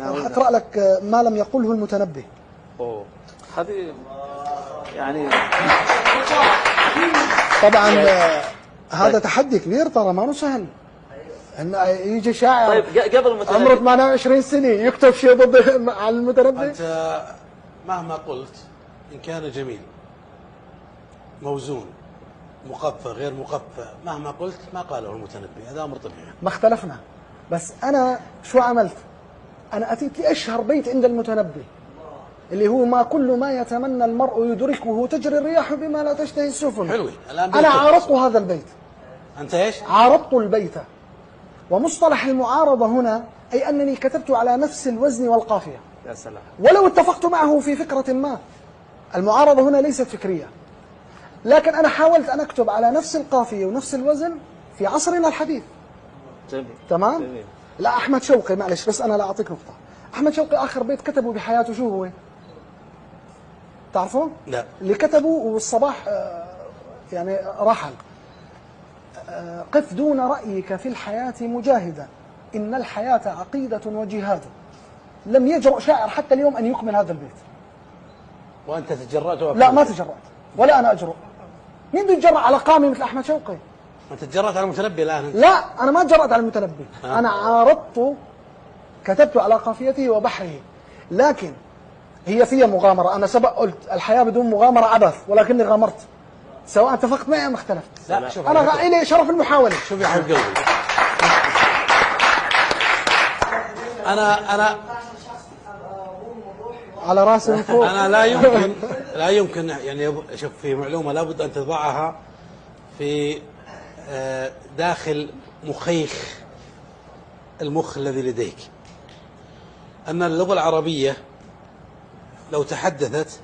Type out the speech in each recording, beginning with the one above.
أقرأ لك ما لم يقله المتنبي. هذه يعني طبعا هذا تحدي كبير ترى، ما هو سهل ان يجي شاعر طيب قبل المتنبي عمره 28 سنة يكتب شيء ضد على المتنبي. أنت مهما قلت إن كان جميل موزون مقفى غير مقفى، مهما قلت ما قاله المتنبي، هذا أمر طبيعي. ما اختلفنا، بس أنا شو عملت؟ أنا أتيت لأشهر بيت عند المتنبي اللي هو ما كل ما يتمنى المرء يدركه تجري الرياح بما لا تشتهي السفن. حلوي. أنا عارضت هذا البيت. أنت إيش؟ عارضت البيت. ومصطلح المعارضة هنا أي أنني كتبت على نفس الوزن والقافية. يا سلام. ولو اتفقت معه في فكرة ما. المعارضة هنا ليست فكرية، لكن أنا حاولت أن أكتب على نفس القافية ونفس الوزن في عصرنا الحديث. جميل. تمام؟ جميل. لا أحمد شوقي، معلش بس أنا لا أعطيك نقطة. أحمد شوقي آخر بيت كتبه بحياته شو هو؟ تعرفون؟ لا. اللي كتبه والصباح يعني رحل. قف دون رأيك في الحياة مجاهدا، إن الحياة عقيدة وجهاد. لم يجرؤ شاعر حتى اليوم أن يكمل هذا البيت. وأنت تجرأت؟ لا ما تجرأت ولا أنا أجرؤ. مين بده يتجرأ على قامي مثل أحمد شوقي؟ أنت تجرأت على المتنبي الآن؟ لا أنا ما تجرأت على المتنبي. أنا عارضت، كتبت على قافيته وبحره، لكن هي فيها مغامرة. أنا سبق قلت الحياة بدون مغامرة عبث، ولكني غامرت، سواء اتفقت معي أم اختلفت. لا شوف، أنا إلي شرف المحاولة. شوف يا حبيب قلبي، أنا على راسي من فوق. أنا لا يمكن يعني شوف، في معلومة لابد أن تضعها في داخل مخيخ المخ الذي لديك، أن اللغة العربية لو تحدثت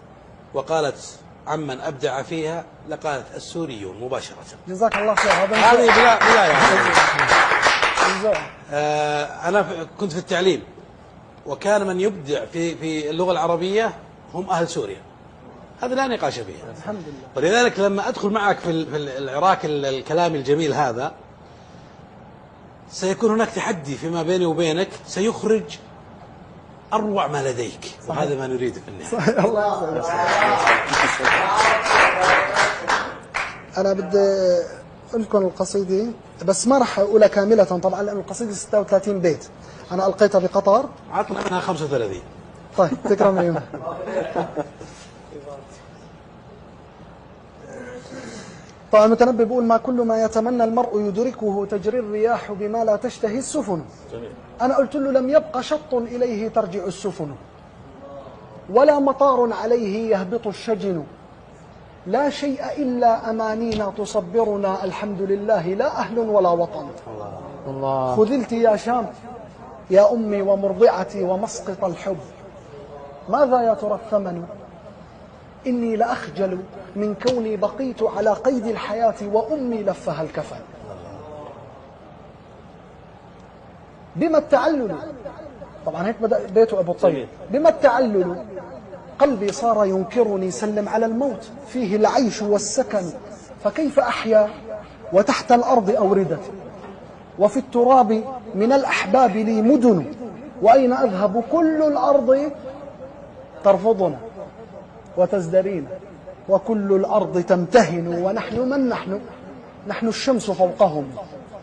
وقالت عمن أبدع فيها لقالت السوريون مباشرة. جزاك الله خير. هذه بلا يعني. جزاك. أنا كنت في التعليم، وكان من يبدع في اللغة العربية هم أهل سوريا، هذا لا نقاش فيه. الحمد لله. ولذلك لما أدخل معك في العراك الكلام الجميل هذا، سيكون هناك تحدي فيما بيني وبينك، سيخرج أروع ما لديك. صحيح. وهذا ما نريده في النهاية. الله يسعدك. أنا بدي أقول لكم القصيدة، بس ما راح أقولها كاملة طبعا لأن القصيدة 36 بيت. أنا ألقيتها بقطر. عطنا منها 35. طيب تكرم عيونك. طبعا المتنبي بيقول ما كل ما يتمنى المرء يدركه تجري الرياح بما لا تشتهي السفن. جميل. أنا قلت له لم يبق شط إليه ترجع السفن، ولا مطار عليه يهبط الشجن، لا شيء إلا أمانينا تصبرنا، الحمد لله لا أهل ولا وطن. الله. خذلت يا شام يا أمي ومرضعتي ومسقط الحب، ماذا يا ترى الثمن؟ إني لأخجل من كوني بقيت على قيد الحياة وأمي لفها الكفن. بما التعلل، طبعا هيك بدأ بيته أبو الطيب، بما التعلل قلبي صار ينكرني، سلم على الموت فيه العيش والسكن، فكيف أحيا وتحت الأرض أوردتي، وفي التراب من الأحباب لي مدن، وأين أذهب كل الأرض ترفضنا وتزدرينا، وكل الأرض تمتهن، ونحن من نحن؟ نحن الشمس فوقهم،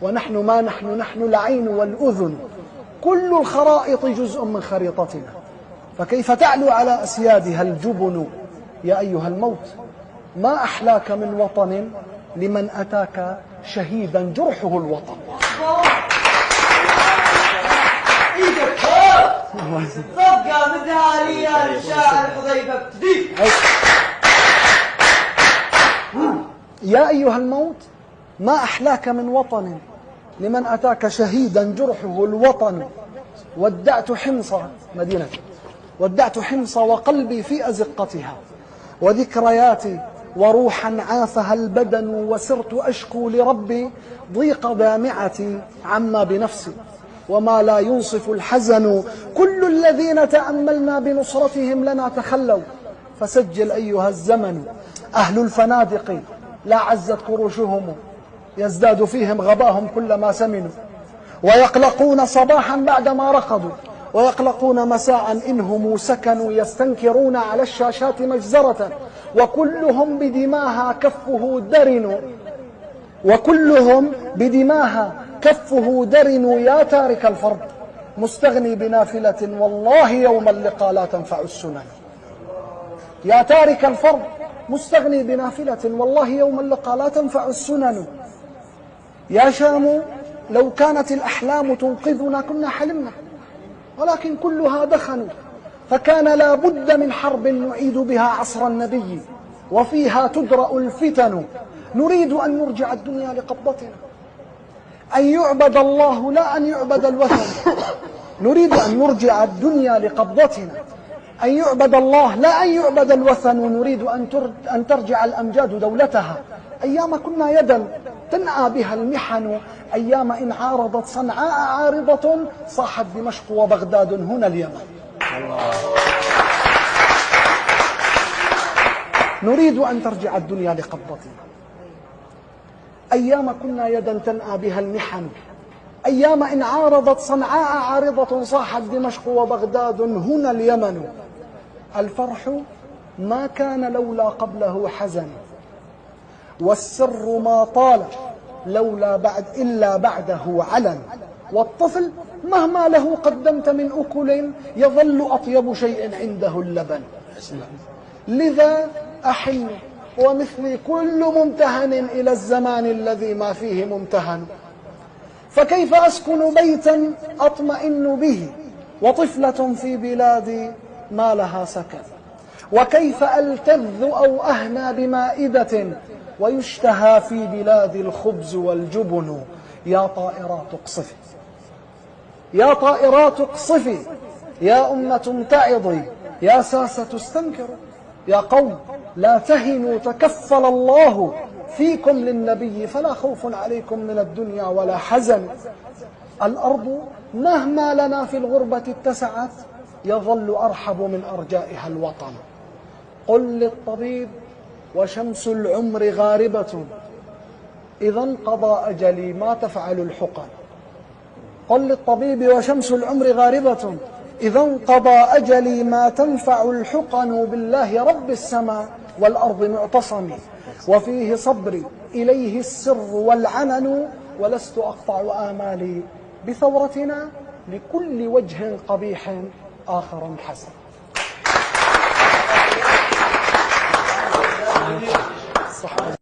ونحن ما نحن؟ نحن العين والأذن، كل الخرائط جزء من خريطتنا، فكيف تعلو على أسيادها الجبن؟ يا أيها الموت ما أحلاك من وطن لمن أتاك شهيدا جرحه الوطن. صدقة مدهالية للشاعر حذيفة بتديك. يا أيها الموت ما أحلاك من وطن لمن أتاك شهيدا جرحه الوطن، ودعت حمص مدينتي، ودعت حمص وقلبي في أزقتها، وذكرياتي وروحا عافها البدن، وسرت أشكو لربي ضيق دامعتي عما بنفسي، وما لا ينصف الحزن، كل الذين تأملنا بنصرتهم لنا تخلوا، فسجل أيها الزمن، أهل الفنادق لا عزت كروشهم، يزداد فيهم غباهم كلما سمنوا، ويقلقون صباحا بعدما رقدوا، ويقلقون مساء إنهم سكنوا يستنكرون على الشاشات مجزرة وكلهم بدماها كفه درن وكلهم بدماها كفه درن يا تارك الفرض مستغني بنافلة والله يوم اللقاء لا تنفع السنن. يا تارك الفرض مستغني بنافلة والله يوم اللقاء لا تنفع السنن. يا شام لو كانت الأحلام تنقذنا كنا حلمنا ولكن كلها دخن فكان لا بد من حرب نعيد بها عصر النبي وفيها تدرأ الفتن. نريد أن نرجع الدنيا لقبضتنا أن يعبد الله لا أن يعبد الوثن. نريد أن نرجع الدنيا لقبضتنا أن يعبد الله لا أن يعبد الوثن. نريد أن ترجع الأمجاد دولتها أيام كنا يدا تنأى بها المحن أيام إن عارضت صنعاء عارضة صاحت دمشق وبغداد هنا اليمن. نريد أن ترجع الدنيا لقبضتنا أيام كنا يدا تنأى بها المحن أيام إن عارضت صنعاء عارضة صاحت دمشق وبغداد هنا اليمن. الفرح ما كان لولا قبله حزن والسر ما طال لولا بعد إلا بعده علن. والطفل مهما له قدمت من أكل يظل أطيب شيء عنده اللبن. لذا أحن ومثلي كل ممتهن إلى الزمان الذي ما فيه ممتهن. فكيف أسكن بيتا أطمئن به وطفلة في بلادي ما لها سكن. وكيف ألتذ أو أهنى بمائدة ويشتهى في بلادي الخبز والجبن. يا طائرات اقصفي يا طائرات اقصفي يا أمة امتعضي يا ساسة استنكروا. يا قوم لا تهنوا تكفل الله فيكم للنبي فلا خوف عليكم من الدنيا ولا حزن. الأرض مهما لنا في الغربة اتسعت يظل أرحب من أرجائها الوطن. قل للطبيب وشمس العمر غاربة إذا انقضى أجلي ما تفعل الحقن. قل للطبيب وشمس العمر غاربة إذا انقضى أجلي ما تنفع الحقن. بالله رب السماء والأرض معتصمي وفيه صبري إليه السر والعنن. ولست أقطع آمالي بثورتنا لكل وجه قبيح آخر حسن.